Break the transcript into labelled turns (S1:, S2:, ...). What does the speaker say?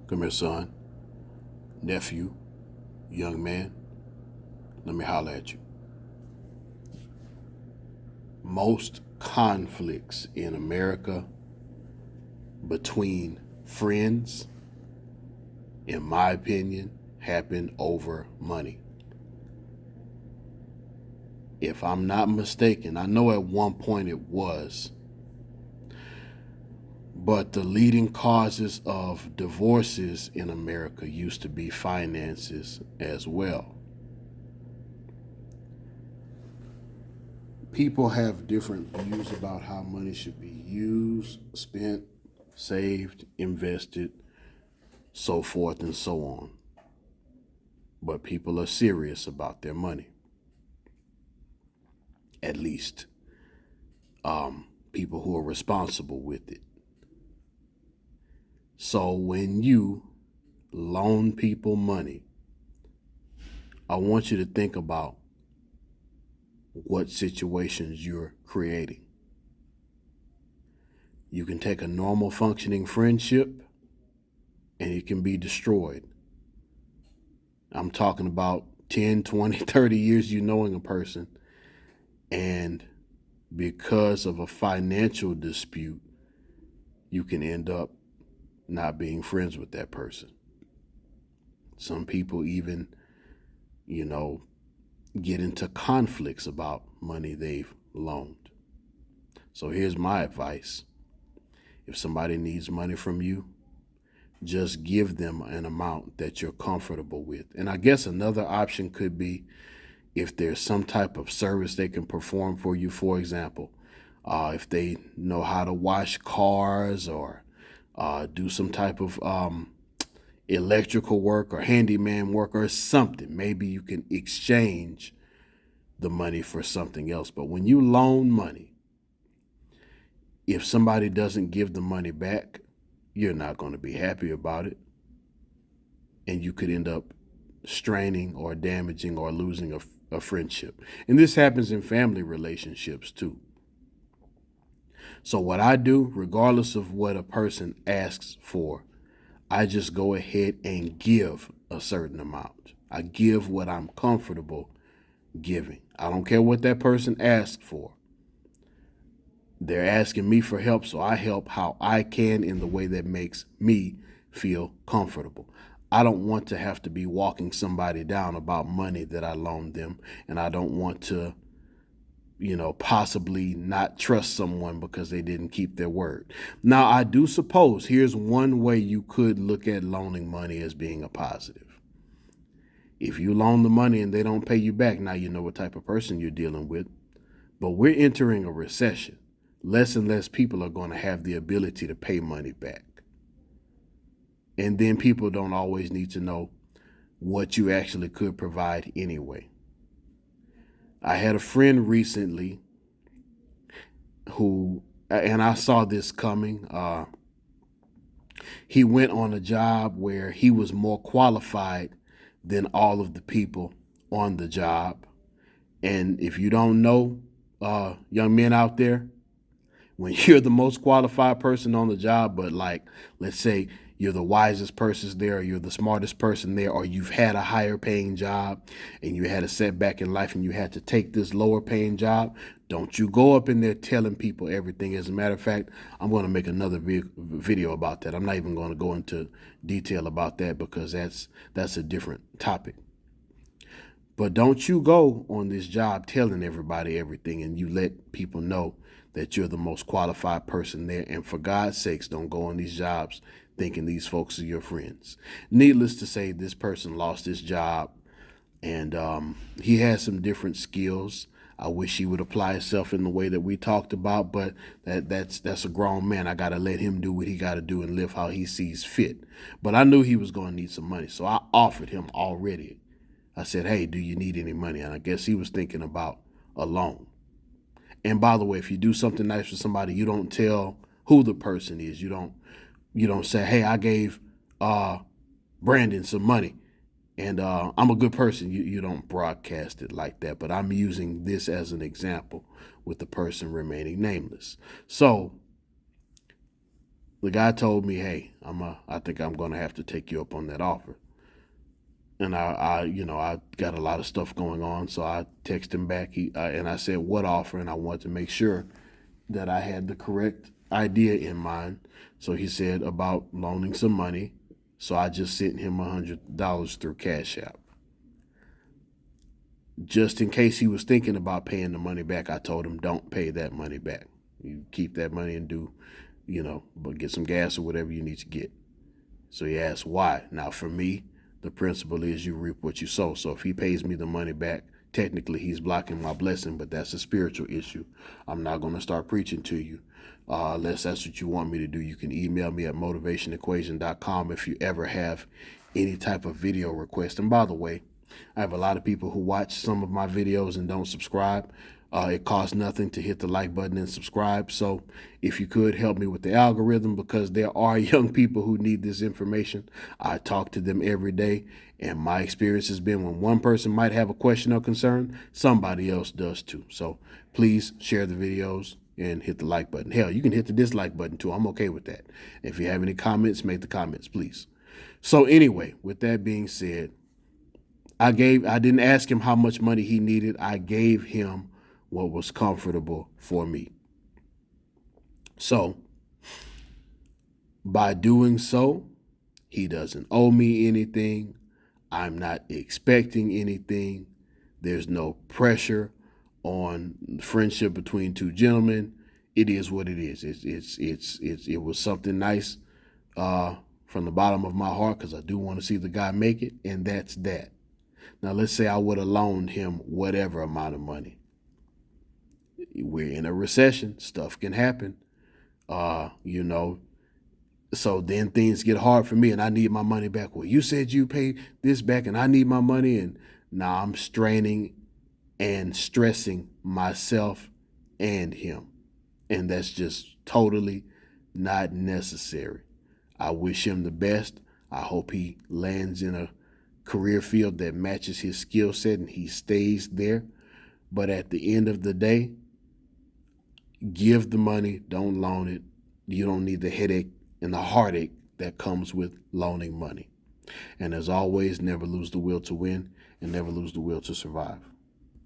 S1: Come here, son, nephew, young man. Let me holler at you. Most conflicts in America between friends, in my opinion, happen over money. If I'm not mistaken, I know at one point it was, but the leading causes of divorces in America used to be finances as well. People have different views about how money should be used, spent, saved, invested, so forth and so on. But people are serious about their money. At least people who are responsible with it. So when you loan people money, I want you to think about what situations you're creating. You can take a normal functioning friendship and it can be destroyed. I'm talking about 10, 20, 30 years you knowing a person, and because of a financial dispute, you can end up not being friends with that person. Some people even, you know, get into conflicts about money they've loaned. So here's my advice. If somebody needs money from you, just give them an amount that you're comfortable with. And I guess another option could be if there's some type of service they can perform for you. For example, if they know how to wash cars or do some type of electrical work or handyman work or something, maybe you can exchange the money for something else. But when you loan money, if somebody doesn't give the money back, you're not going to be happy about it. And you could end up straining or damaging or losing a friendship. And this happens in family relationships too. So what I do, regardless of what a person asks for, I just go ahead and give a certain amount. I give what I'm comfortable giving. I don't care what that person asked for. They're asking me for help, so I help how I can in the way that makes me feel comfortable. I don't want to have to be walking somebody down about money that I loaned them, and I don't want to, possibly not trust someone because they didn't keep their word. Now, I do suppose here's one way you could look at loaning money as being a positive. If you loan the money and they don't pay you back, now you know what type of person you're dealing with. But we're entering a recession. Less and less people are going to have the ability to pay money back. And then people don't always need to know what you actually could provide anyway. I had a friend recently who, and I saw this coming, he went on a job where he was more qualified than all of the people on the job. And if you don't know, young men out there, when you're the most qualified person on the job, but like, let's say you're the wisest person there, or you're the smartest person there, or you've had a higher paying job and you had a setback in life and you had to take this lower paying job, don't you go up in there telling people everything. As a matter of fact, I'm going to make another video about that. I'm not even going to go into detail about that because that's a different topic. But don't you go on this job telling everybody everything and you let people know that you're the most qualified person there. And for God's sakes, don't go on these jobs thinking these folks are your friends. Needless to say, this person lost his job and he has some different skills. I wish he would apply himself in the way that we talked about, but that's a grown man. I got to let him do what he got to do and live how he sees fit. But I knew he was going to need some money, so I offered him already. I said, hey, do you need any money? And I guess he was thinking about a loan. And by the way, if you do something nice for somebody, you don't tell who the person is. You don't say, hey, I gave Brandon some money and I'm a good person. You don't broadcast it like that. But I'm using this as an example with the person remaining nameless. So The guy told me, "Hey, I think I'm gonna have to take you up on that offer." And I got a lot of stuff going on, so I texted him back. And I said, "What offer?" And I wanted to make sure that I had the correct idea in mind. So he said about loaning some money. So I just sent him $100 through Cash App. Just in case he was thinking about paying the money back, I told him, don't pay that money back. You keep that money and but get some gas or whatever you need to get. So he asked why. Now for me, the principle is you reap what you sow. So if he pays me the money back, technically he's blocking my blessing, but that's a spiritual issue. I'm not going to start preaching to you. Unless that's what you want me to do. You can email me at motivationequation.com if you ever have any type of video request. And by the way, I have a lot of people who watch some of my videos and don't subscribe. It costs nothing to hit the like button and subscribe. So if you could help me with the algorithm, because there are young people who need this information. I talk to them every day, and my experience has been when one person might have a question or concern, somebody else does too. So please share the videos and hit the like button. Hell, you can hit the dislike button too. I'm okay with that. If you have any comments, make the comments, please. So anyway, with that being said, I didn't ask him how much money he needed. I gave him what was comfortable for me. So by doing so, he doesn't owe me anything. I'm not expecting anything. There's no pressure on friendship between two gentlemen. It is what it is. It was something nice from the bottom of my heart, because I do want to see the guy make it, and that's that. Now, let's say I would have loaned him whatever amount of money. We're in a recession. Stuff can happen. So then things get hard for me, and I need my money back. Well, you said you paid this back, and I need my money. And now I'm straining and stressing myself and him. And that's just totally not necessary. I wish him the best. I hope he lands in a career field that matches his skill set and he stays there. But at the end of the day, give the money, don't loan it. You don't need the headache and the heartache that comes with loaning money. And as always, never lose the will to win and never lose the will to survive.